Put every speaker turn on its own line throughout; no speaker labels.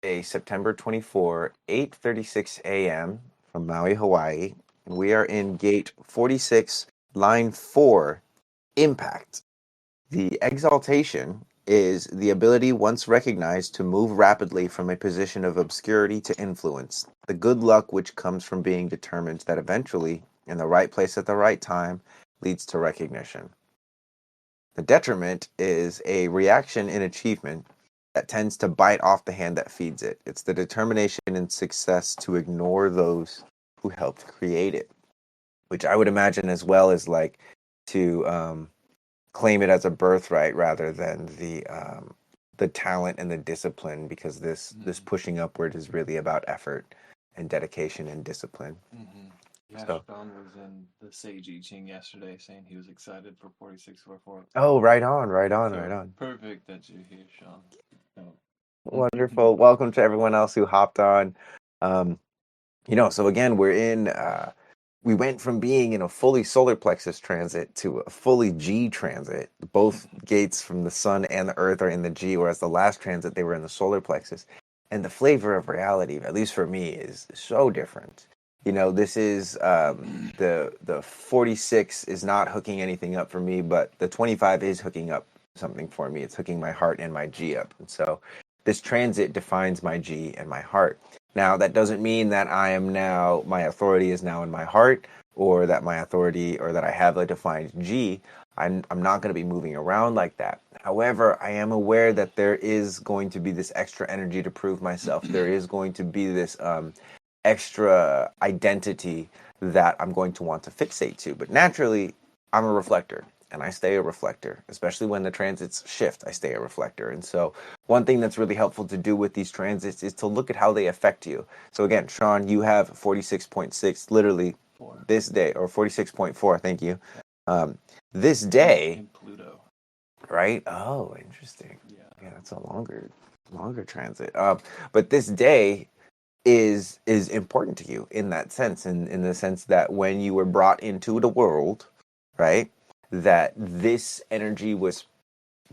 Thursday, September 24, 8:36 a.m. from Maui, Hawaii. And we are in gate 46, line 4, impact. The exaltation is the ability once recognized to move rapidly from a position of obscurity to influence. The good luck which comes from being determined that eventually, in the right place at the right time, leads to recognition. The detriment is a reaction in achievement that tends to bite off the hand that feeds it. It's the determination and success to ignore those who helped create it, which I would imagine as well as like to claim it as a birthright rather than the talent and the discipline, because this pushing upward is really about effort and dedication and discipline.
Yeah,
So,
Sean was in the Sage I Ching yesterday saying he was excited for 4644.
oh, right on, right on,
So
right on.
perfect that you're here, Sean. So,
Wonderful. Welcome to everyone else who hopped on. Um, so again, we went from being in a fully solar plexus transit to a fully G transit. Both gates from the sun and the earth are in the G, whereas the last transit they were in the solar plexus. And the flavor of reality, at least for me, is so different. This is the 46 is not hooking anything up for me, but the 25 is hooking up something for me. It's hooking my heart and my G up. And so this transit defines my G and my heart. Now, that doesn't mean that my authority is now in my heart, or that my authority, or that I have a defined G. I'm not going to be moving around like that. However, I am aware that there is going to be this extra energy to prove myself. There is going to be this extra identity that I'm going to want to fixate to. But naturally, I'm a reflector. And I stay a reflector, especially when the transits shift. I stay a reflector. And so one thing that's really helpful to do with these transits is to look at how they affect you. So again, Sean, you have 46.6 literally this day, or 46.4, thank you. This day,
in Pluto.
right? Oh, interesting.
Yeah.
Yeah, that's a longer transit. But this day is important to you in that sense, in the sense that when you were brought into the world, right, that this energy was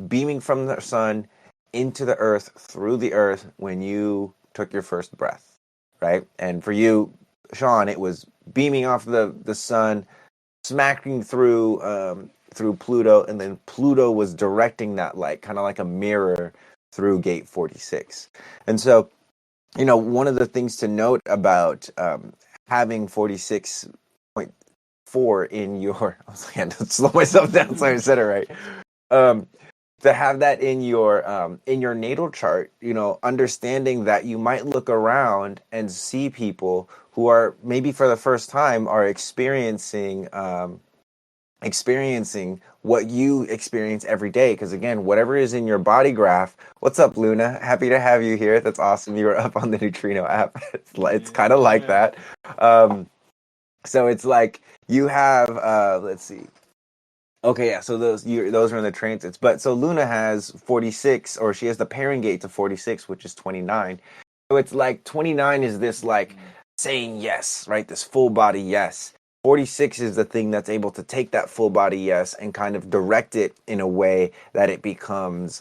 beaming from the sun into the earth, through the earth, when you took your first breath, right? And for you, Sean, it was beaming off the sun, smacking through Pluto, and then Pluto was directing that light, kind of like a mirror, through gate 46. And so, one of the things to note about having 46.4 in your, I was like, I had to slow myself down so I said it right. To have that in your natal chart, understanding that you might look around and see people who are maybe for the first time are experiencing what you experience every day. Because again, whatever is in your body graph. What's up, Luna? Happy to have you here. That's awesome. You were up on the Neutrino app. It's kind of like that. So it's like you have. Let's see. Okay, yeah. So those are in the transits. But so Luna has 46, or she has the pairing gate to 46, which is 29. So it's like 29 is this like saying yes, right? This full body yes. 46 is the thing that's able to take that full body yes and kind of direct it in a way that it becomes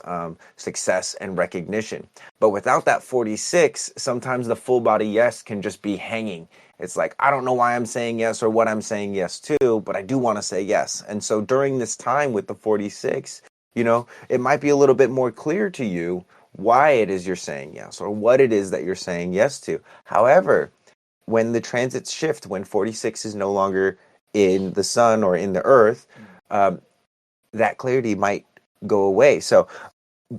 success and recognition. But without that 46, sometimes the full body yes can just be hanging. It's like, I don't know why I'm saying yes or what I'm saying yes to, but I do want to say yes. And so during this time with the 46, it might be a little bit more clear to you why it is you're saying yes, or what it is that you're saying yes to. However, when the transits shift, when 46 is no longer in the sun or in the earth, that clarity might go away. So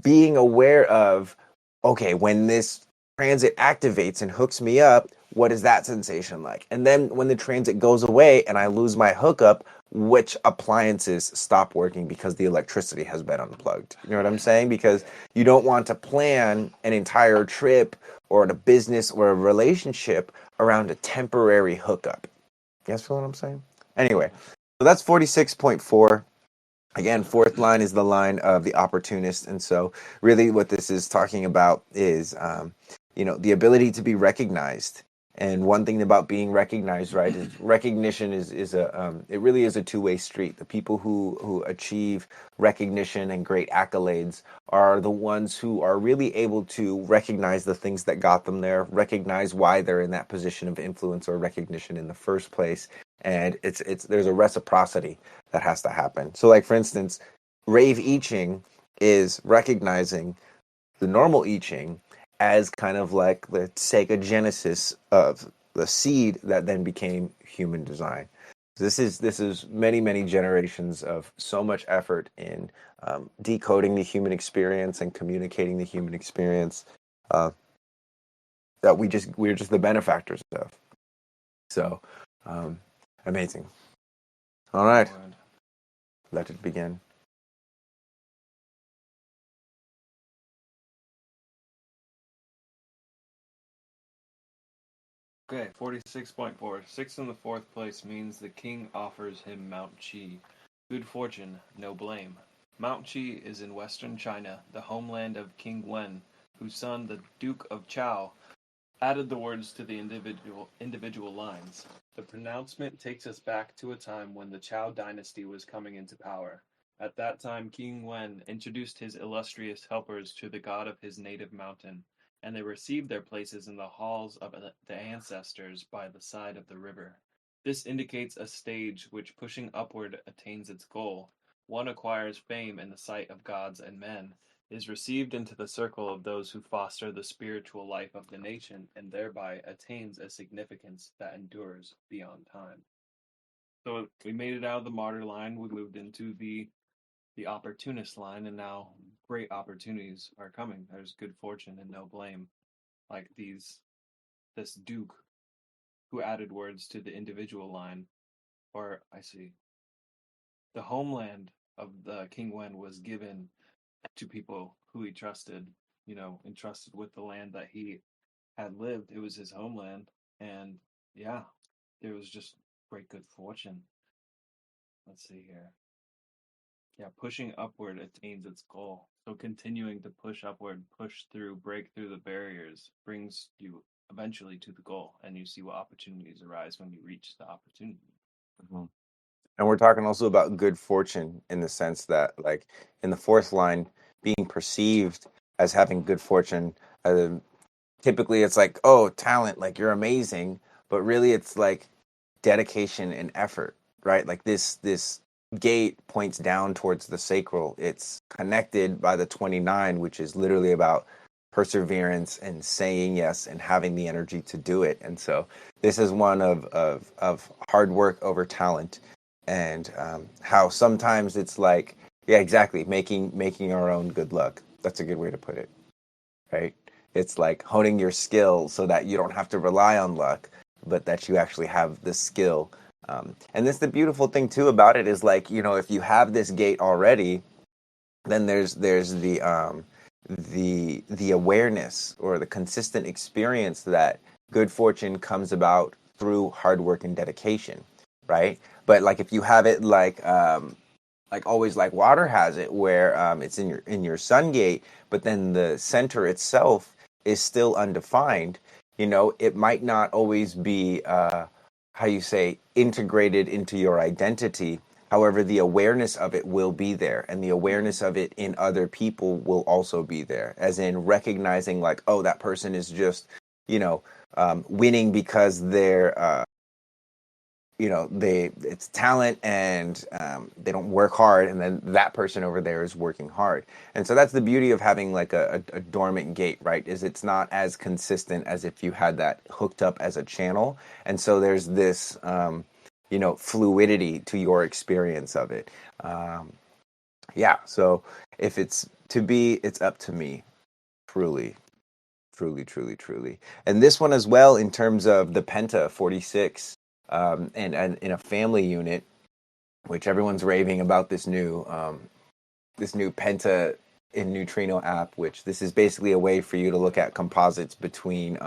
being aware of, okay, when this transit activates and hooks me up, what is that sensation like? And then when the transit goes away and I lose my hookup, which appliances stop working because the electricity has been unplugged? You know what I'm saying? Because you don't want to plan an entire trip or a business or a relationship around a temporary hookup. You guys feel what I'm saying? Anyway, so that's 46.4. Again, fourth line is the line of the opportunist. And so really what this is talking about is, the ability to be recognized And one thing about being recognized, right, is recognition is a it really is a two-way street. The people who achieve recognition and great accolades are the ones who are really able to recognize the things that got them there, recognize why they're in that position of influence or recognition in the first place. And it's there's a reciprocity that has to happen. So, like for instance, Rave I Ching is recognizing the normal I Ching as kind of like the Sega Genesis of the seed that then became human design. This is many generations of so much effort in decoding the human experience and communicating the human experience uh, that we're just the benefactors of. So um, amazing. All right,
Lord.
let it begin.
Okay, 46.4. Six in the fourth place means the king offers him Mount Qi. Good fortune, no blame. Mount Qi is in western China, the homeland of King Wen, whose son, the Duke of Chao, added the words to the individual lines. The pronouncement takes us back to a time when the Chao dynasty was coming into power. At that time, King Wen introduced his illustrious helpers to the god of his native mountain, and they received their places in the halls of the ancestors by the side of the river. This indicates a stage which, pushing upward, attains its goal. One acquires fame in the sight of gods and men, is received into the circle of those who foster the spiritual life of the nation, and thereby attains a significance that endures beyond time. So we made it out of the martyr line, we moved into the opportunist line, and now great opportunities are coming. There's good fortune and no blame. Like this Duke who added words to the individual line, or I see, the homeland of the King Wen was given to people who he trusted, entrusted with the land that he had lived. It was his homeland. And yeah, there was just great good fortune. Let's see here. Yeah, pushing upward attains its goal. So continuing to push upward, push through, break through the barriers brings you eventually to the goal, and you see what opportunities arise when you reach the opportunity.
Mhm. And we're talking also about good fortune in the sense that, like, in the fourth line, being perceived as having good fortune, typically it's like, oh, talent, like you're amazing, but really it's like dedication and effort, right? Like this gate points down towards the sacral. It's connected by the 29, which is literally about perseverance and saying yes and having the energy to do it. And so this is one of hard work over talent, and how sometimes it's like, yeah, exactly, making our own good luck. That's a good way to put it, right? It's like honing your skill so that you don't have to rely on luck, but that you actually have the skill. And this the beautiful thing too about it is, like, if you have this gate already, then there's the awareness or the consistent experience that good fortune comes about through hard work and dedication, right? But like if you have it like always, like water has it, where it's in your sun gate, but then the center itself is still undefined. It might not always be how you say integrated into your identity. However, the awareness of it will be there, and the awareness of it in other people will also be there, as in recognizing, like, oh, that person is just winning because it's talent, and they don't work hard, and then that person over there is working hard. And so that's the beauty of having like a dormant gate, right? Is it's not as consistent as if you had that hooked up as a channel. And so there's this fluidity to your experience of it. Yeah, so if it's to be, it's up to me. Truly, truly, truly, truly. And this one as well, in terms of the Penta 46, and in a family unit, which everyone's raving about this new Penta in Neutrino app, which this is basically a way for you to look at composites between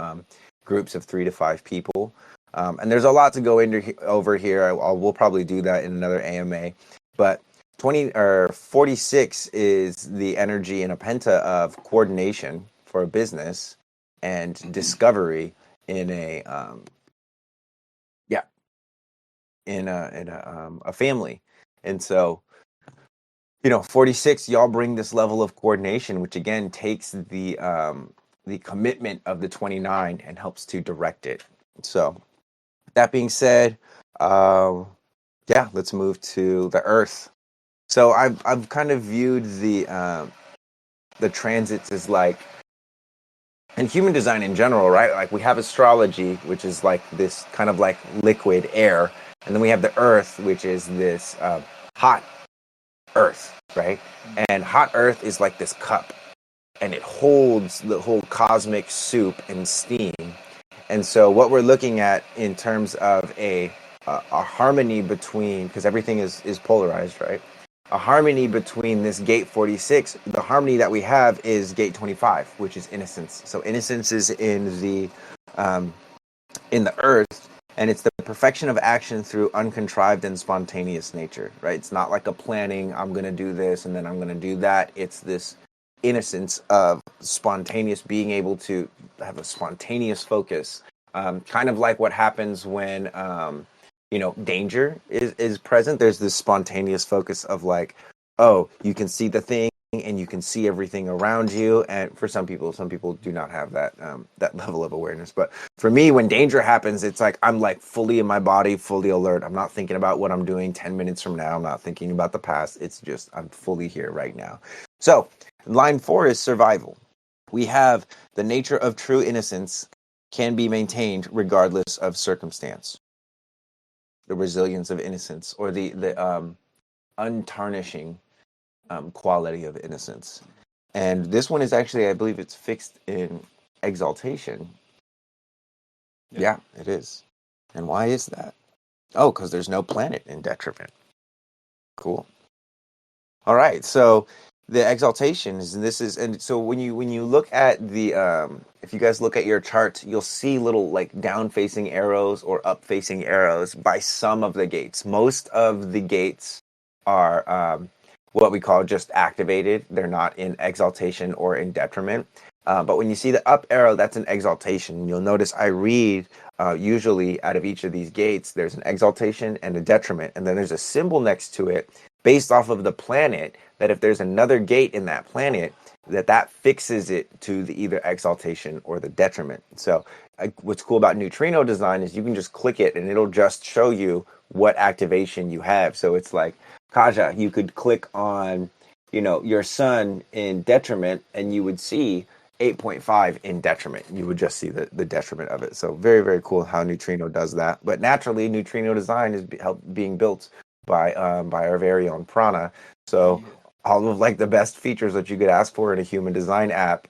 groups of 3 to 5 people. And there's a lot to go into over here. We'll probably do that in another AMA, but 46 is the energy in a Penta of coordination for a business and discovery in a yeah, a family. And so, 46, y'all bring this level of coordination, which again takes the commitment of the 29 and helps to direct it. So that being said, yeah, let's move to the Earth. So I've kind of viewed the transits as like, in human design in general, right? Like we have astrology, which is like this kind of like liquid air, and then we have the Earth, which is this hot Earth, right? And hot Earth is like this cup, and it holds the whole cosmic soup and steam. And so what we're looking at in terms of a harmony between, because everything is polarized, right? A harmony between this gate 46. The harmony that we have is gate 25, which is innocence. So innocence is um, in the earth, and it's the perfection of action through uncontrived and spontaneous nature, right? It's not like a planning, I'm going to do this and then I'm going to do that. It's this innocence of spontaneous, being able to have a spontaneous focus, kind of like what happens when danger is present. There's this spontaneous focus of like, oh, you can see the thing and you can see everything around you. And for some people do not have that level of awareness. But for me, when danger happens, it's like I'm like fully in my body, fully alert. I'm not thinking about what I'm doing 10 minutes from now. I'm not thinking about the past. It's just I'm fully here right now. So line 4 is survival. We have the nature of true innocence can be maintained regardless of circumstance. The resilience of innocence, or the untarnishing quality of innocence. And this one is actually, I believe it's fixed in exaltation. Yeah, it is. And why is that? Oh, because there's no planet in detriment. Cool. All right. So the exaltation is, and this is, and so when you look at the, if you guys look at your chart, you'll see little like down facing arrows or up facing arrows by some of the gates. Most of the gates are what we call just activated. They're not in exaltation or in detriment. But when you see the up arrow, that's an exaltation. You'll notice I read usually out of each of these gates, there's an exaltation and a detriment, and then there's a symbol next to it based off of the planet, that if there's another gate in that planet, that fixes it to the either exaltation or the detriment. So what's cool about neutrino design is you can just click it and it'll just show you what activation you have. So it's like, Kaja, you could click on, your sun in detriment and you would see 8.5 in detriment. You would just see the detriment of it. So very, very cool how neutrino does that. But naturally, neutrino design is being built by our very own Prana. So all of like the best features that you could ask for in a human design app,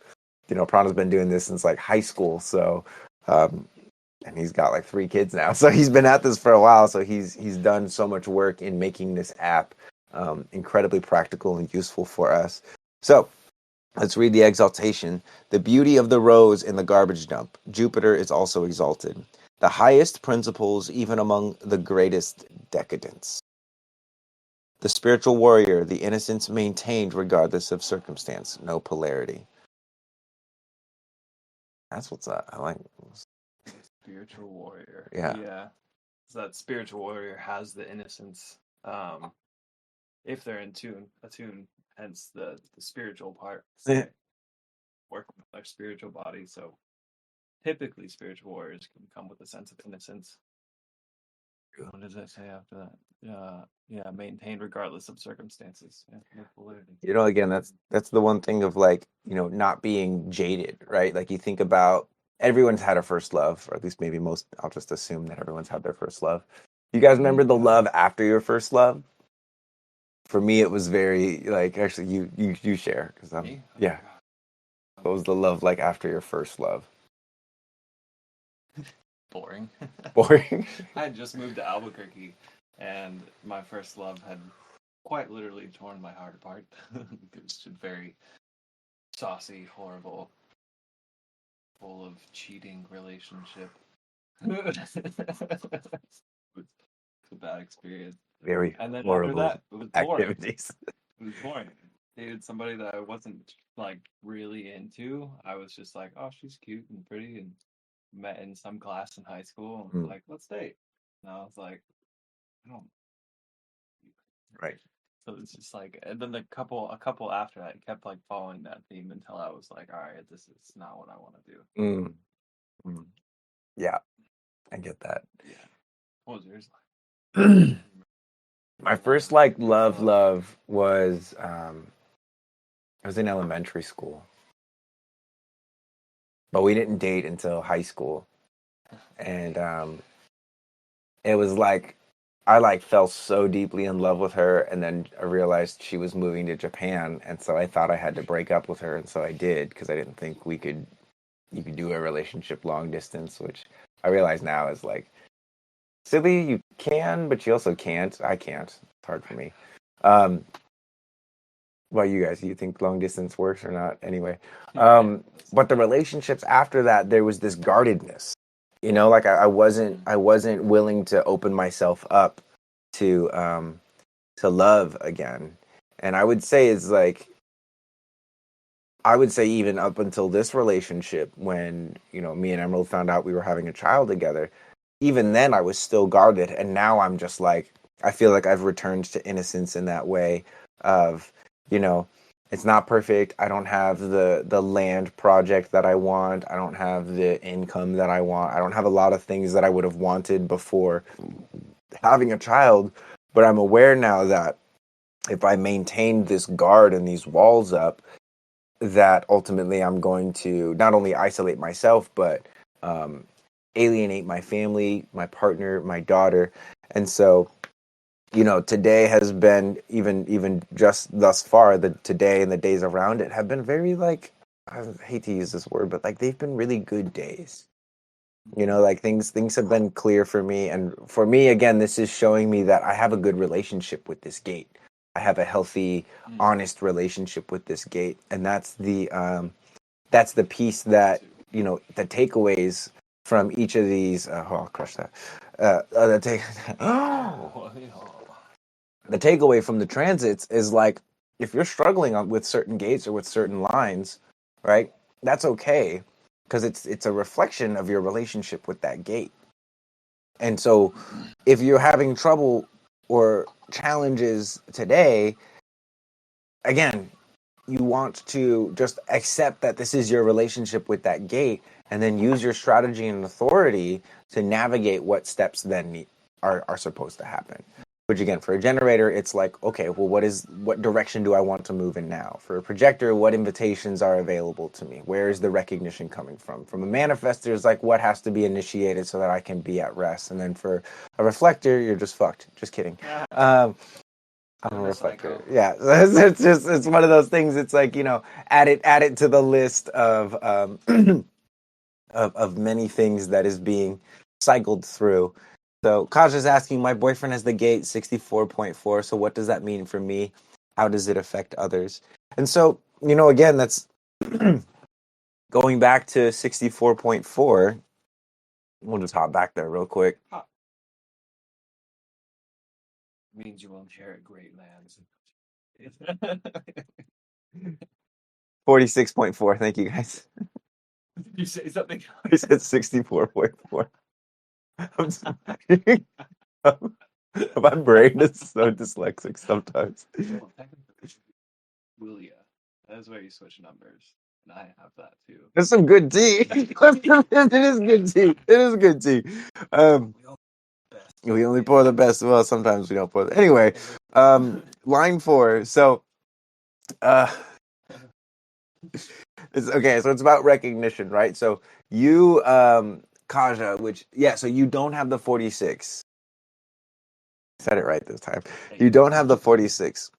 Prana's been doing this since like high school. So and he's got like 3 kids now. So he's been at this for a while. So he's done so much work in making this app incredibly practical and useful for us. So let's read the exaltation. The beauty of the rose in the garbage dump. Jupiter is also exalted. The highest principles, even among the greatest decadence. The spiritual warrior, the innocence maintained regardless of circumstance. No polarity. That's what's up. I like
Spiritual warrior.
Yeah.
Yeah. So that spiritual warrior has the innocence. If they're attuned, hence the spiritual part. So work with their spiritual body. So typically spiritual warriors can come with a sense of innocence. What does that say after that? Yeah, maintained regardless of circumstances. Yeah, no validity.
Again, that's the one thing of like, not being jaded, right? Like you think about everyone's had a first love, or at least maybe most, I'll just assume that everyone's had their first love. You guys remember the love after your first love? For me, it was very like, actually you share, because yeah. What was the love like after your first love?
Boring.
Boring.
I had just moved to Albuquerque, and my first love had quite literally torn my heart apart. It was a very saucy, horrible, full of cheating relationship. It's a bad experience.
Very
And then
horrible
after that, it was boring.
activities.
It was boring. Dated somebody that I wasn't like really into. I was just like, oh, she's cute and pretty, and met in some class in high school and was
Mm.
like, let's date. And I was like, I don't.
Right.
So it's just like, and then a couple after that kept like following that theme until I was like, all right, this is not what I want to do.
Mm. Mm. Yeah, I get that.
Yeah. What was yours
My first like love was I was in elementary school, but we didn't date until high school, and it was like I like fell so deeply in love with her, and then I realized she was moving to Japan, and so I thought I had to break up with her, and so I did because I didn't think you could do a relationship long distance, which I realize now is like silly. You can, but you also can't. I can't. It's hard for me. Um, well, you guys, you think long distance works or not? Anyway, but the relationships after that, there was this guardedness. You know, like I wasn't willing to open myself up to love again. And I would say even up until this relationship, when me and Emerald found out we were having a child together, even then I was still guarded, and now I'm just like I feel like I've returned to innocence in that way of you know it's not perfect. I don't have the land project that I want. I don't have the income that I want. I don't have a lot of things that I would have wanted before having a child, but I'm aware now that if I maintain this guard and these walls up, that ultimately I'm going to not only isolate myself, but um, alienate my family, my partner, my daughter. And so, today has been even just thus far, the today and the days around it have been very like I hate to use this word, but like they've been really good days. Like things have been clear for me, and for me again, this is showing me that I have a good relationship with this gate. I have a healthy, honest relationship with this gate, and that's the piece that the takeaways from each of these. Oh, I'll crush that. The take. The takeaway from the transits is like if you're struggling with certain gates or with certain lines, right? That's okay because it's a reflection of your relationship with that gate. And so if you're having trouble or challenges today, again, you want to just accept that this is your relationship with that gate and then use your strategy and authority to navigate what steps then are supposed to happen. Which again, for a generator, it's like, okay, well, what direction do I want to move in now? For a projector, what invitations are available to me? Where is the recognition coming from? From a manifestor, it's like, what has to be initiated so that I can be at rest? And then for a reflector, you're just fucked. Just kidding. I'm a reflector. Yeah, it's one of those things. It's like add it to the list of of many things that is being cycled through. So Kaja's asking, my boyfriend has the gate 64.4. So what does that mean for me? How does it affect others? And so again, that's going back to 64.4. We'll just hop back there real quick.
Means you won't share great lands.
46.4. Thank you guys.
You say something?
I said 64.4. I'm sorry. My brain is so dyslexic sometimes.
Julia. That's where you switch numbers. And I have that too.
There's some good tea. It is good tea. It is good tea. We only pour the best. Well, sometimes we don't pour the anyway. Line 4. So it's okay, so it's about recognition, right? So you Kaja, so you don't have the 46. Said it right this time. You don't have the 46.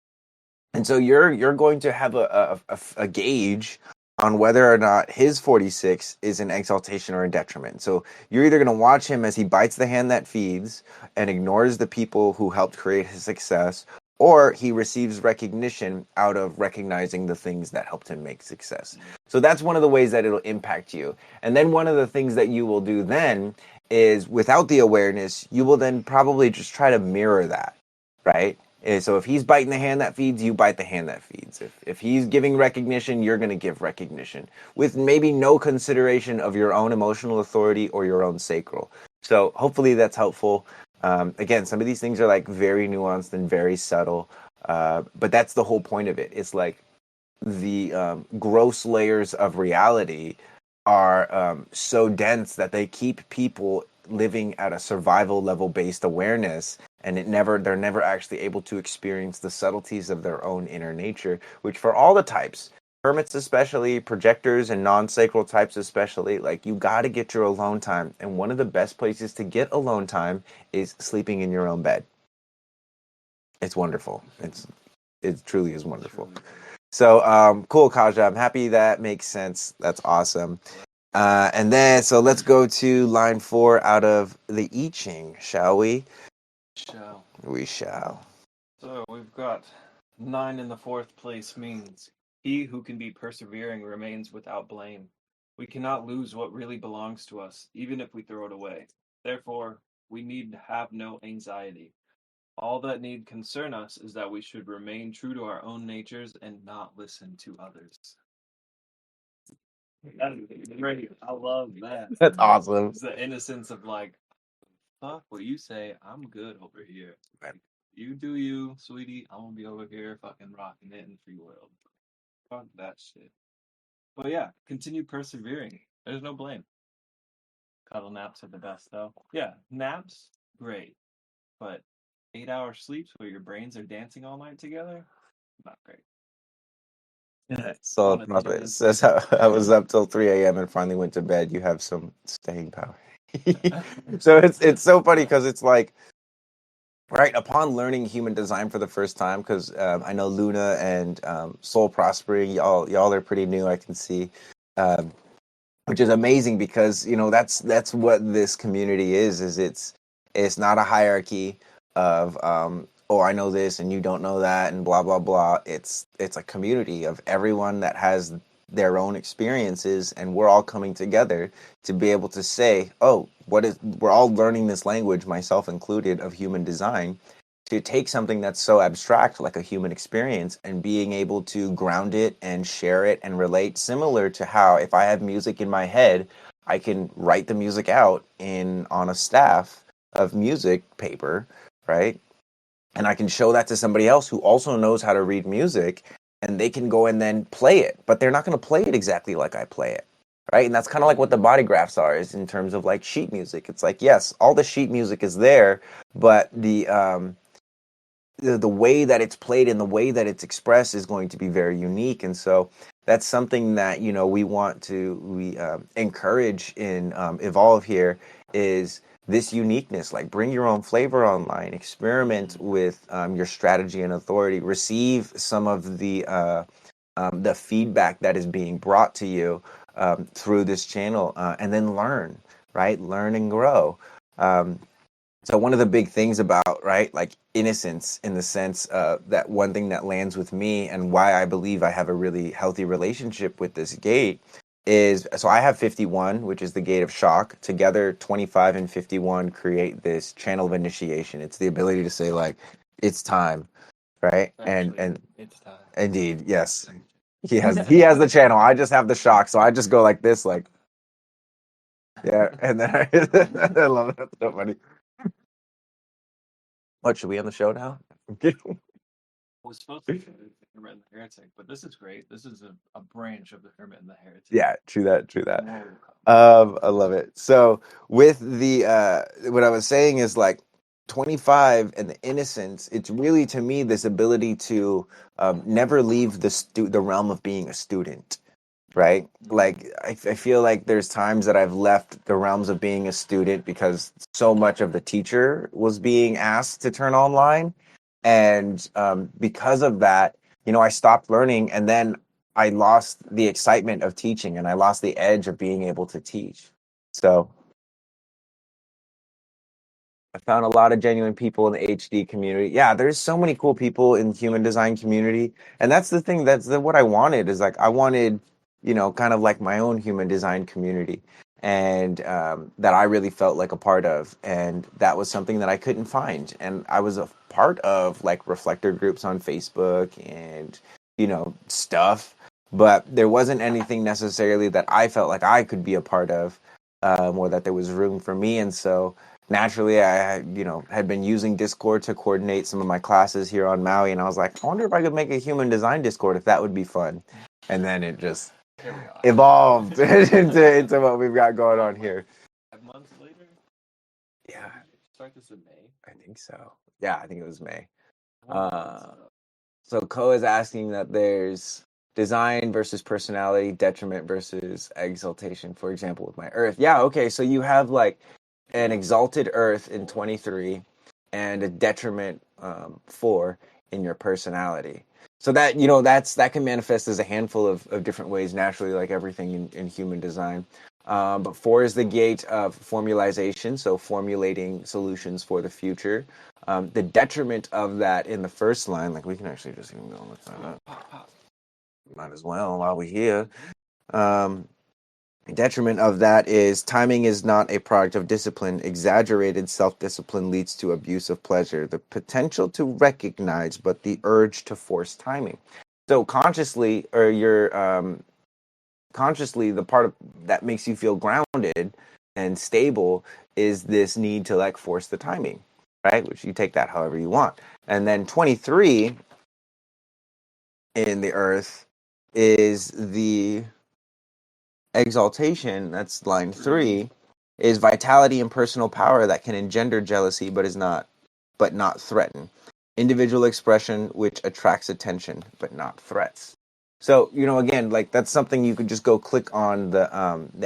And so you're going to have a gauge on whether or not his 46 is an exaltation or a detriment. So you're either going to watch him as he bites the hand that feeds and ignores the people who helped create his success, or he receives recognition out of recognizing the things that helped him make success. So that's one of the ways that it'll impact you. And then one of the things that you will do then is, without the awareness, you will then probably just try to mirror that, right? So if he's biting the hand that feeds, you bite the hand that feeds. If he's giving recognition, you're going to give recognition with maybe no consideration of your own emotional authority or your own sacral. So hopefully that's helpful. Again, some of these things are like very nuanced and very subtle, but that's the whole point of it. It's like the gross layers of reality are so dense that they keep people living at a survival level based awareness, and they're never actually able to experience the subtleties of their own inner nature, which for all the types, hermits especially, projectors and non-sacral types especially, like you got to get your alone time. And one of the best places to get alone time is sleeping in your own bed. It's wonderful. It truly is wonderful. So cool, Kaja. I'm happy that makes sense. That's awesome. And then, so let's go to line 4 out of the I Ching, shall we?
Shall.
We shall.
So we've got 9 in the 4th place means he who can be persevering remains without blame. We cannot lose what really belongs to us, even if we throw it away. Therefore, we need have no anxiety. All that need concern us is that we should remain true to our own natures and not listen to others. That's great. I love that.
That's awesome.
It's the innocence of like, fuck what you say. I'm good over here.
Right.
You do you, sweetie. I'm gonna be over here fucking rocking it in the free world. Fuck that shit. But yeah, continue persevering. There's no blame. Cuddle naps are the best though. Yeah, naps, great. But 8-hour sleeps where your brains are dancing all night together, not great.
So Prophet says, I was up till 3 a.m. and finally went to bed. You have some staying power. So it's so funny because it's like, right, upon learning human design for the first time, because I know Luna and Soul Prospering, y'all are pretty new, I can see, which is amazing because, you know, that's what this community is it's not a hierarchy of oh, I know this and you don't know that and blah blah blah. It's a community of everyone that has their own experiences, and we're all coming together to be able to say, oh, we're all learning this language, myself included, of human design, to take something that's so abstract like a human experience and being able to ground it and share it and relate, similar to how if I have music in my head, I can write the music out on a staff of music paper, right? And I can show that to somebody else who also knows how to read music, and they can go and then play it, but they're not going to play it exactly like I play it, right? And that's kind of like what the body graphs are, is in terms of like sheet music. It's like, yes, all the sheet music is there, but the way that it's played and the way that it's expressed is going to be very unique. And so that's something that, you know, we encourage in Evolve here, is this uniqueness. Like, bring your own flavor online, experiment with your strategy and authority, receive some of the feedback that is being brought to you through this channel, and then learn, right? Learn and grow. So one of the big things about, right, like innocence, in the sense that one thing that lands with me and why I believe I have a really healthy relationship with this gate is, so I have 51, which is the gate of shock. Together, 25 and 51 create this channel of initiation. It's the ability to say, like, it's time, right?
Actually,
and
it's time.
Indeed, yes. He has the channel. I just have the shock, so I just go like this, like, yeah, and then I love it. That's so funny. What, should we end the show now?
I was supposed to be the Hermit and the Heretic, but this is great. This is a branch of the Hermit and the Heretic.
Yeah, true that.
Whoa.
I love it. So with the what I was saying is, like, 25 and the innocence, it's really, to me, this ability to never leave the realm of being a student, right? Like, I feel like there's times that I've left the realms of being a student because so much of the teacher was being asked to turn online, and because of that, you know, I stopped learning, and then I lost the excitement of teaching, and I lost the edge of being able to teach. So I found a lot of genuine people in the HD community. Yeah, there's so many cool people in human design community, and that's the thing. That's what I wanted. Is like, I wanted, you know, kind of like my own human design community, and that I really felt like a part of, and that was something that I couldn't find. And I was a part of like reflector groups on Facebook and, stuff, but there wasn't anything necessarily that I felt like I could be a part of, or that there was room for me. And so naturally, I, had been using Discord to coordinate some of my classes here on Maui, and I was like, I wonder if I could make a human design Discord, if that would be fun. And then it just evolved into what we've got going on here.
5 months later?
Yeah,
Did you start this in May?
I think so. Yeah, I think it was May. So Ko is asking that there's design versus personality, detriment versus exaltation, for example, with my Earth. Yeah, okay, so you have like an exalted Earth in 23 and a detriment 4 in your personality. So that, that can manifest as a handful of different ways naturally, like everything in human design. But 4 is the gate of formalization, so formulating solutions for the future. The detriment of that in the first line, like we can actually just even go and look that up. Might as well while we're here. The detriment of that is timing is not a product of discipline. Exaggerated self-discipline leads to abuse of pleasure. The potential to recognize, but the urge to force timing. So consciously, or your consciously, the part of that makes you feel grounded and stable is this need to like force the timing, right? Which you take that however you want. And then 23 in the Earth is the exaltation, that's line 3, is vitality and personal power that can engender jealousy but not threaten. Individual expression which attracts attention but not threats. So, again, like that's something you could just go click on the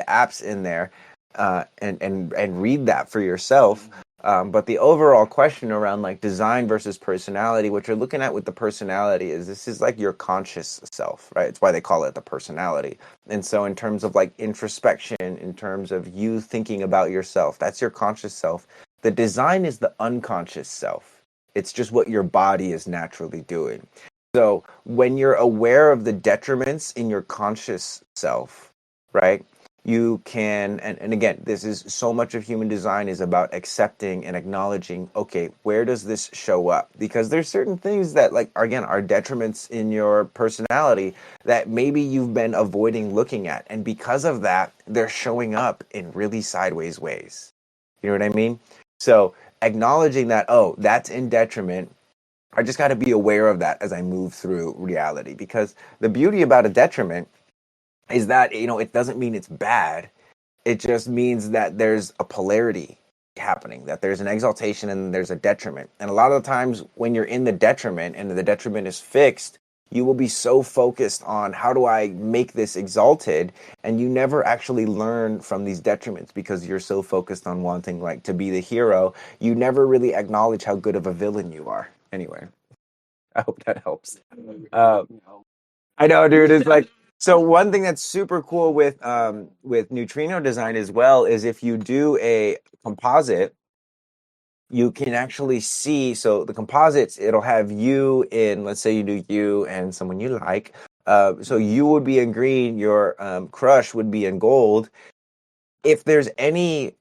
apps in there and read that for yourself. But the overall question around like design versus personality, what you're looking at with the personality is this is like your conscious self, right? It's why they call it the personality. And so in terms of like introspection, in terms of you thinking about yourself, that's your conscious self. The design is the unconscious self. It's just what your body is naturally doing. So when you're aware of the detriments in your conscious self, right? You can, and again, this is so much of human design is about accepting and acknowledging, okay, where does this show up? Because there's certain things that like, again, are detriments in your personality that maybe you've been avoiding looking at. And because of that, they're showing up in really sideways ways. You know what I mean? So acknowledging that, oh, that's in detriment. I just got to be aware of that as I move through reality, because the beauty about a detriment is that, it doesn't mean it's bad. It just means that there's a polarity happening, that there's an exaltation and there's a detriment. And a lot of the times when you're in the detriment and the detriment is fixed, you will be so focused on how do I make this exalted, and you never actually learn from these detriments because you're so focused on wanting like to be the hero. You never really acknowledge how good of a villain you are. Anyway, I hope that helps. I know, dude. It's like, so one thing that's super cool with neutrino design as well is if you do a composite, you can actually see. So the composites, it'll have you in. Let's say you do you and someone you like. So you would be in green. Your crush would be in gold. If there's any,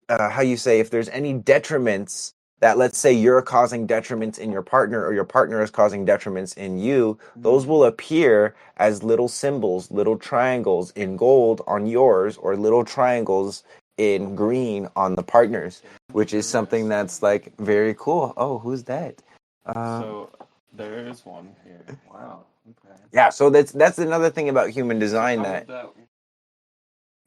if there's any detriments that, let's say you're causing detriments in your partner or your partner is causing detriments in you, those will appear as little symbols, little triangles in gold on yours, or little triangles in green on the partners, which is something that's like very cool. Oh, who's that?
So there is one here. Wow. Okay.
Yeah, so that's another thing about human design,
How
that
would that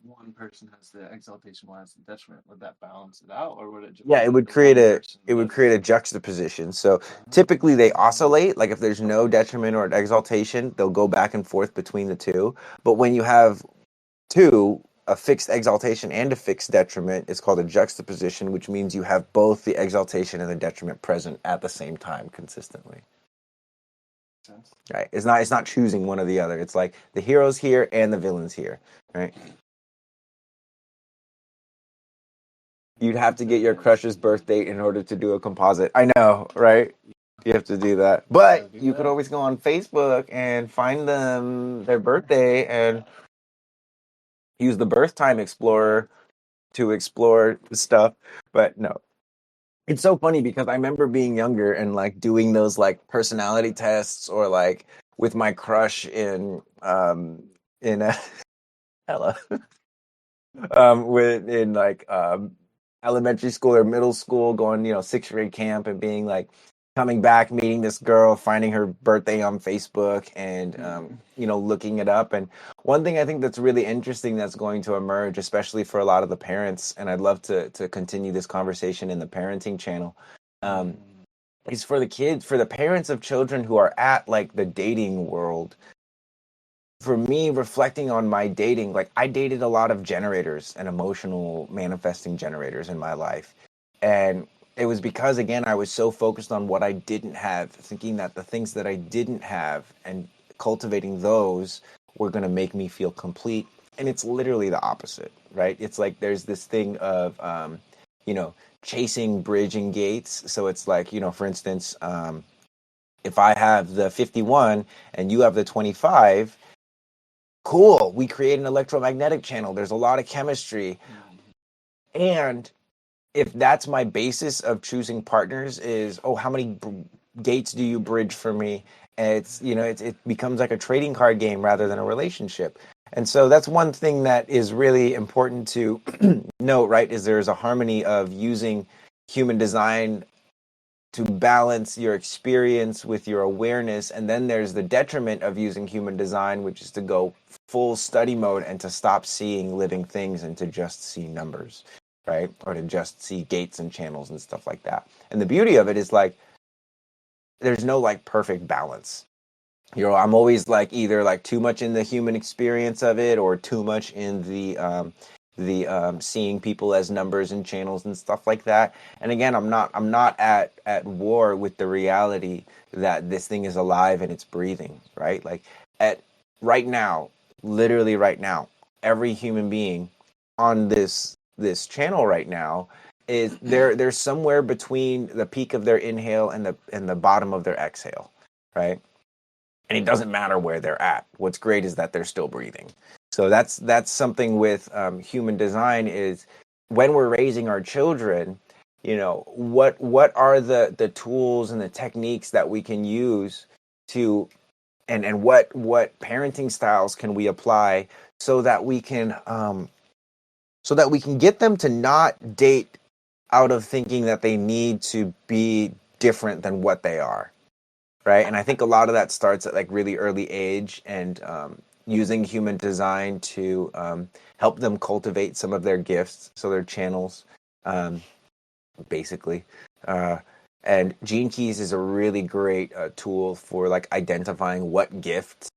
one person has the exaltation, one has the detriment? Would that balance it out, or would it just
yeah, it would create a juxtaposition. So typically they oscillate. Like if there's no detriment or an exaltation, they'll go back and forth between the two. But when you have two, a fixed exaltation and a fixed detriment, it's called a juxtaposition, which means you have both the exaltation and the detriment present at the same time consistently.
sense?
Right? It's not choosing one or the other. It's like the hero's here and the villain's here, right? You'd have to get your crush's birth date in order to do a composite. I know, right? You have to do that. But you could always go on Facebook and find them their birthday and use the birth time explorer to explore stuff. But no. It's so funny because I remember being younger and like doing those like personality tests or like with my crush in hello with in like elementary school or middle school, going, sixth grade camp and being like coming back, meeting this girl, finding her birthday on Facebook and looking it up. And one thing I think that's really interesting that's going to emerge, especially for a lot of the parents, and I'd love to continue this conversation in the parenting channel, um, is for the kids, for the parents of children who are at like the dating world. For me, reflecting on my dating, like I dated a lot of generators and emotional manifesting generators in my life. And it was because, again, I was so focused on what I didn't have, thinking that the things that I didn't have and cultivating those were going to make me feel complete. And it's literally the opposite, right? It's like there's this thing of, you know, chasing bridging gates. So it's like, for instance, if I have the 51 and you have the 25, cool, we create an electromagnetic channel. There's a lot of chemistry. And if that's my basis of choosing partners is, oh, how many gates do you bridge for me? And it becomes like a trading card game rather than a relationship. And so that's one thing that is really important to note, right? Is there's a harmony of using human design to balance your experience with your awareness. And then there's the detriment of using human design, which is to go full study mode and to stop seeing living things and to just see numbers, right? Or to just see gates and channels and stuff like that. And the beauty of it is like, there's no like perfect balance. I'm always like either like too much in the human experience of it or too much in the seeing people as numbers and channels and stuff like that. And again, I'm not at war with the reality that this thing is alive and it's breathing, right? Like at right now, literally right now, every human being on this channel right now is they're somewhere between the peak of their inhale and the bottom of their exhale, right? And it doesn't matter where they're at. What's great is that they're still breathing. So that's something with human design is when we're raising our children, what are the tools and the techniques that we can use to and what parenting styles can we apply so that we can get them to not date out of thinking that they need to be different than what they are, right? And I think a lot of that starts at like really early age and using human design to help them cultivate some of their gifts, so their channels, um, basically. Uh, and Gene Keys is a really great tool for like identifying what gifts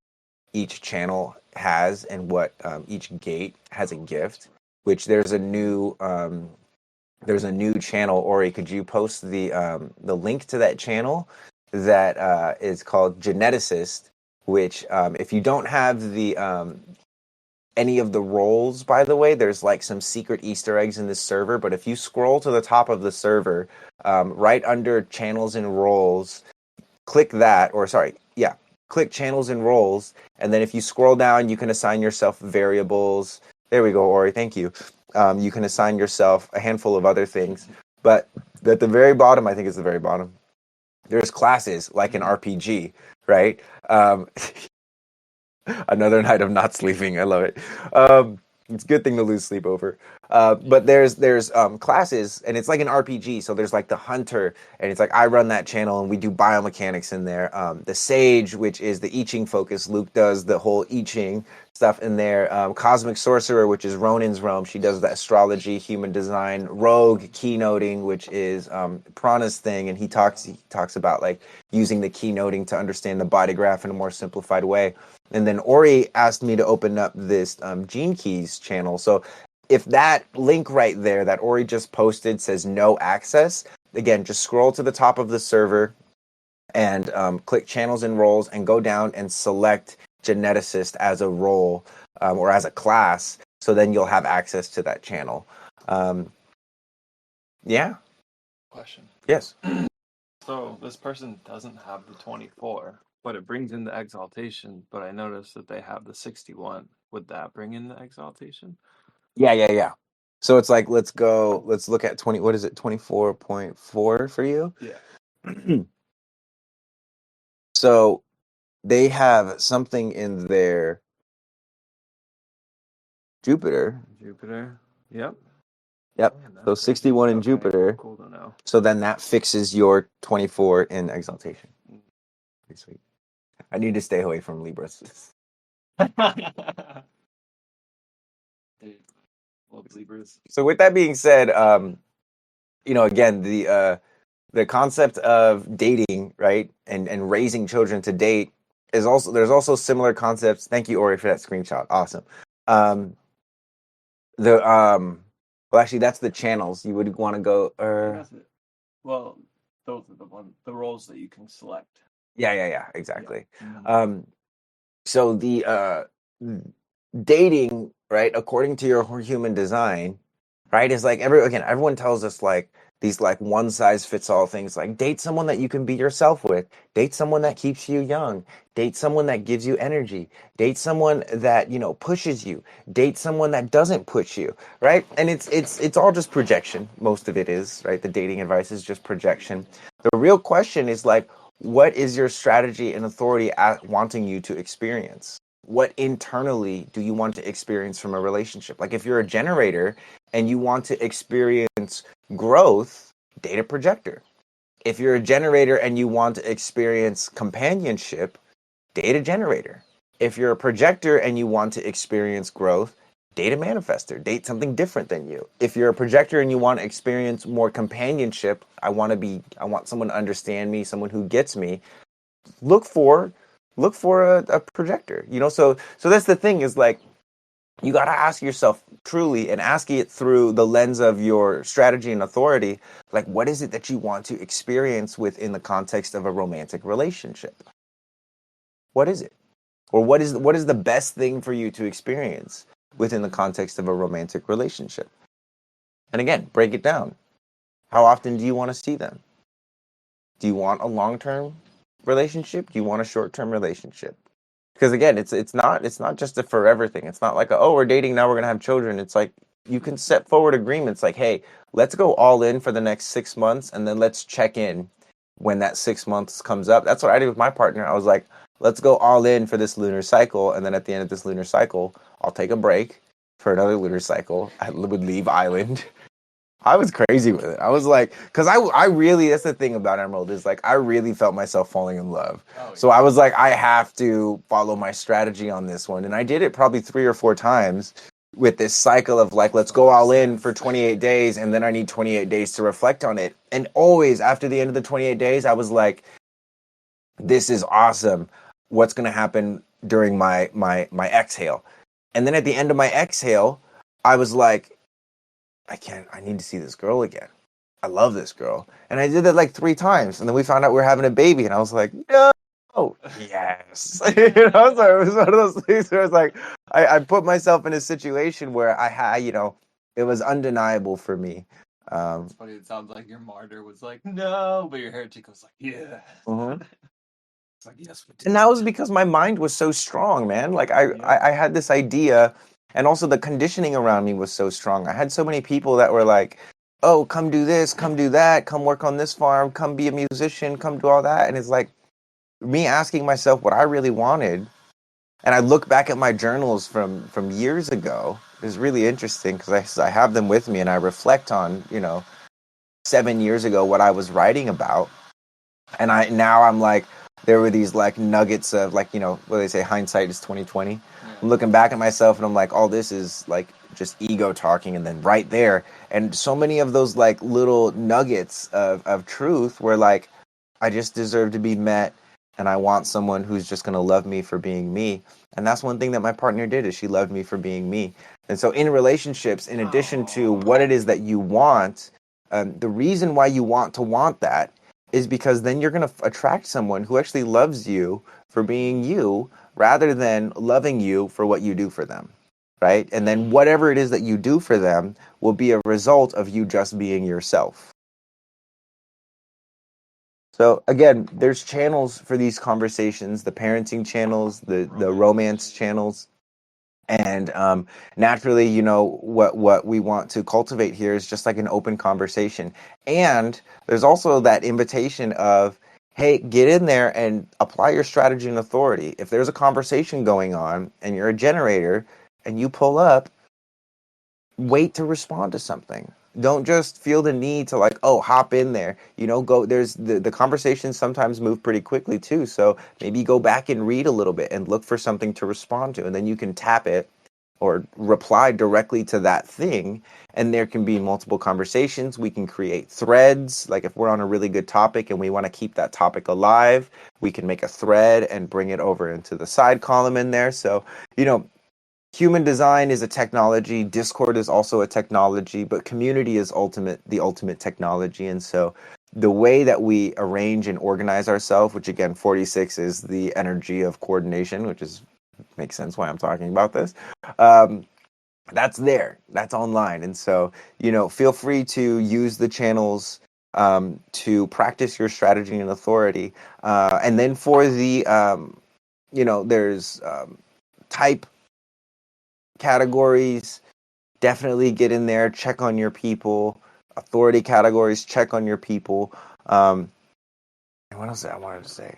each channel has and what each gate has a gift. Which there's a new channel. Ori, could you post the link to that channel that is called Geneticist? Which, if you don't have the any of the roles, by the way, there's like some secret Easter eggs in this server. But if you scroll to the top of the server, right under channels and roles, click that, or sorry, yeah, click channels and roles, and then if you scroll down, you can assign yourself variables. There we go, Ori. Thank you. You can assign yourself a handful of other things, but at the very bottom, I think it's the very bottom. There's classes like an RPG, right? Um, Another night of not sleeping. I love it. It's a good thing to lose sleep over. But there's classes, and it's like an RPG. So there's like the hunter, and it's like I run that channel, and we do biomechanics in there. The sage, which is the I Ching focus. Luke does the whole I Ching stuff in there. Cosmic sorcerer, which is Ronin's realm. She does the astrology, human design. Rogue keynoting, which is Prana's thing, and he talks about like using the keynoting to understand the body graph in a more simplified way. And then Ori asked me to open up this Gene Keys channel. So if that link right there that Ori just posted says no access, again, just scroll to the top of the server and click channels and roles and go down and select geneticist as a role or as a class. So then you'll have access to that channel. Yeah.
Question.
Yes.
So this person doesn't have the 24, but it brings in the exaltation. But I noticed that they have the 61. Would that bring in the exaltation?
Yeah. So it's like, let's look at 20, what is it, 24.4 for you?
Yeah.
So they have something in their Jupiter.
Jupiter. Yep.
Yep.
Man, that's
So
crazy.
61 in
Okay,
Jupiter.
Cool to know.
So then that fixes your 24 in exaltation. Pretty sweet. I need to stay away from Libras.
Dude, love Libras.
So with that being said, again, the concept of dating, right, and raising children to date is also, there's also similar concepts. Thank you, Ori, for that screenshot. Awesome. The well, actually, that's the channels you would want to go.
That's it. Well, those are the roles that you can select.
Yeah, exactly.
Mhm.
So the dating, right, according to your human design, right, is like everyone tells us like these like one size fits all things, like date someone that you can be yourself with, date someone that keeps you young, date someone that gives you energy, date someone that pushes you, date someone that doesn't push you, right? And it's all just projection. Most of it is, right? The dating advice is just projection. The real question is like, what is your strategy and authority at wanting you to experience? What internally do you want to experience from a relationship? Like if you're a generator and you want to experience growth, date a projector. If you're a generator and you want to experience companionship, date a generator. If you're a projector and you want to experience growth, date a manifester. Date something different than you. If you're a projector and you want to experience more companionship, I want someone to understand me, someone who gets me, look for a projector. So that's the thing, is like, you got to ask yourself truly, and ask it through the lens of your strategy and authority, like, what is it that you want to experience within the context of a romantic relationship? What is it? Or what is the best thing for you to experience within the context of a romantic relationship? And again, break it down. How often do you want to see them? Do you want a long-term relationship? Do you want a short-term relationship? Because again, it's not just a forever thing. It's not like we're dating now, we're gonna have children. It's like you can set forward agreements like, hey, let's go all in for the next 6 months, and then let's check in when that 6 months comes up. That's what I did with my partner. I was like, let's go all in for this lunar cycle, and then at the end of this lunar cycle, I'll take a break for another lunar cycle. I would leave island. I was crazy with it. I was like, because I really, that's the thing about Emerald, is like, I really felt myself falling in love. So I was like, I have to follow my strategy on this one. And I did it probably 3 or 4 times with this cycle of like, let's go all in for 28 days. And then I need 28 days to reflect on it. And always after the end of the 28 days, I was like, this is awesome. What's going to happen during my exhale? And then at the end of my exhale, I was like, I need to see this girl again. I love this girl. And I did that like 3 times. And then we found out we were having a baby. And I was like, no. Yes. So it was one of those things where it's like, I put myself in a situation where I had, it was undeniable for me.
It's funny. It sounds like your martyr was like, no, but your heretic was like, yeah.
Mhm.
It's like, yes, we did.
And that was because my mind was so strong, man. Like I had this idea, and also the conditioning around me was so strong. I had so many people that were like, oh, come do this, come do that, come work on this farm, come be a musician, come do all that. And it's like me asking myself what I really wanted. And I look back at my journals from years ago. It's really interesting because I have them with me, and I reflect on, 7 years ago what I was writing about. And I'm like, there were these like nuggets of like, what they say, hindsight is 2020. I'm looking back at myself and I'm like, all this is like just ego talking. And then right there, and so many of those like little nuggets of truth were like, I just deserve to be met, and I want someone who's just going to love me for being me. And that's one thing that my partner did, is she loved me for being me. And so in relationships, in addition to what it is that you want, the reason why you want that is because then you're going to attract someone who actually loves you for being you, rather than loving you for what you do for them, right? And then whatever it is that you do for them will be a result of you just being yourself. So again, there's channels for these conversations, the parenting channels, the romance channels. And naturally, you know, what we want to cultivate here is just like an open conversation. And there's also that invitation of, hey, get in there and apply your strategy and authority. If there's a conversation going on and you're a generator and you pull up, wait to respond to something. Don't just feel the need to like, oh, hop in there. You know, go there's the conversations sometimes move pretty quickly too. So maybe go back and read a little bit and look for something to respond to, and then you can tap it or reply directly to that thing. And there can be multiple conversations. We can create threads. Like if we're on a really good topic and we want to keep that topic alive, we can make a thread and bring it over into the side column in there. So, you know, human design is a technology, Discord is also a technology, but community is the ultimate technology. And so the way that we arrange and organize ourselves, which again 46 is the energy of coordination, which is makes sense why I'm talking about this. That's there, that's online. And so, you know, feel free to use the channels to practice your strategy and authority. And then for the you know, there's type categories, definitely get in there, check on your people. Authority categories, check on your people. And what else I wanted to say?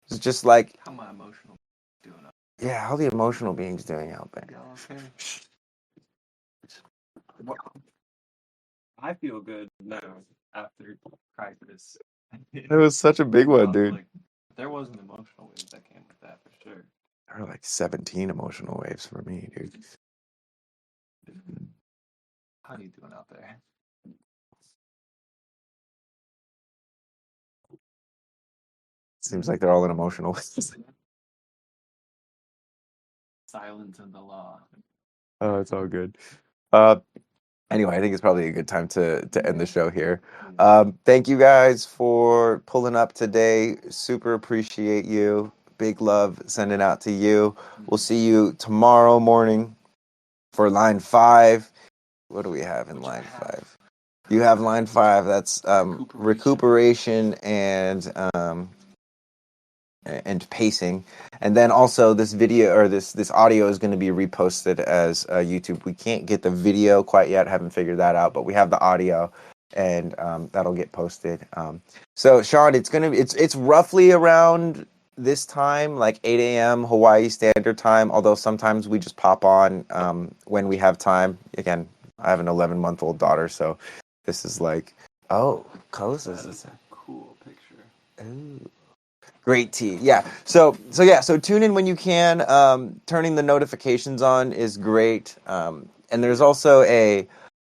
It's just like,
How my emotional doing up?
yeah, how the emotional beings doing out there?
Y'all okay? What- I feel good now after practice.
It was such a big one, dude.
Like, there was an emotional wave that came with that for sure.
There were like 17 emotional waves for me, dude.
How you doing out there?
Seems like they're all in emotional waves.
Silence and the law.
Oh, it's all good. Anyway, I think it's probably a good time to end the show here. Thank you guys for pulling up today. Super appreciate you. Big love sending out to you. We'll see you tomorrow morning for line 5. What do we have in line 5? You have line 5. That's recuperation and pacing. And then also this video or this audio is going to be reposted as YouTube. We can't get the video quite yet, haven't figured that out, but we have the audio, and that'll get posted. So Sean, it's roughly around this time, like 8 a.m. Hawaii Standard Time, although sometimes we just pop on when we have time. Again, I have an 11-month-old daughter, so this is like, oh, Koza's
That's a cool picture.
Ooh. Great tea. Yeah. So tune in when you can. Turning the notifications on is great. And there's also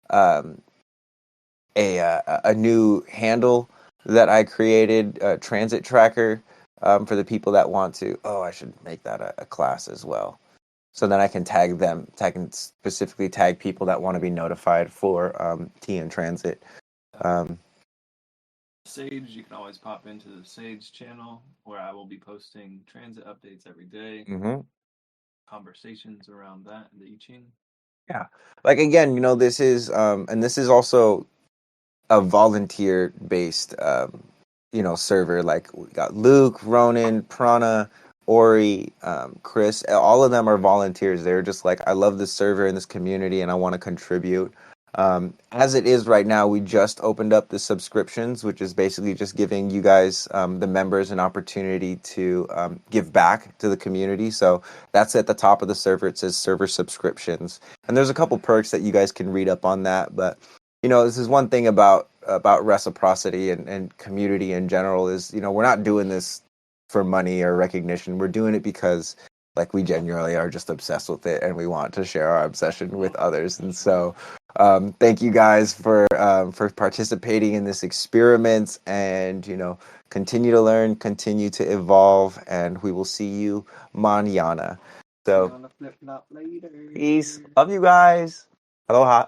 um, a new handle that I created, Transit Tracker, for the people that want to. Oh, I should make that a class as well. So then I can tag them. I can specifically tag people that want to be notified for tea in transit.
Sage, you can always pop into the Sage channel where I will be posting transit updates every day, conversations around that and the I Ching.
Yeah. Like again, you know, this is and this is also a volunteer based you know, server. Like we got Luke, Ronan, Prana, Ori, Chris, all of them are volunteers. They're just like, I love this server and this community and I want to contribute. As it is right now, we just opened up the subscriptions, which is basically just giving you guys, the members, an opportunity to give back to the community. So that's at the top of the server. It says server subscriptions, and there's a couple perks that you guys can read up on that. But you know, this is one thing about reciprocity and community in general is, you know, we're not doing this for money or recognition. We're doing it because like we genuinely are just obsessed with it and we want to share our obsession with others. And so thank you guys for participating in this experiment, and you know, continue to learn, continue to evolve, and we will see you mañana. So
On the flip flop later.
peace. Love you guys. Aloha.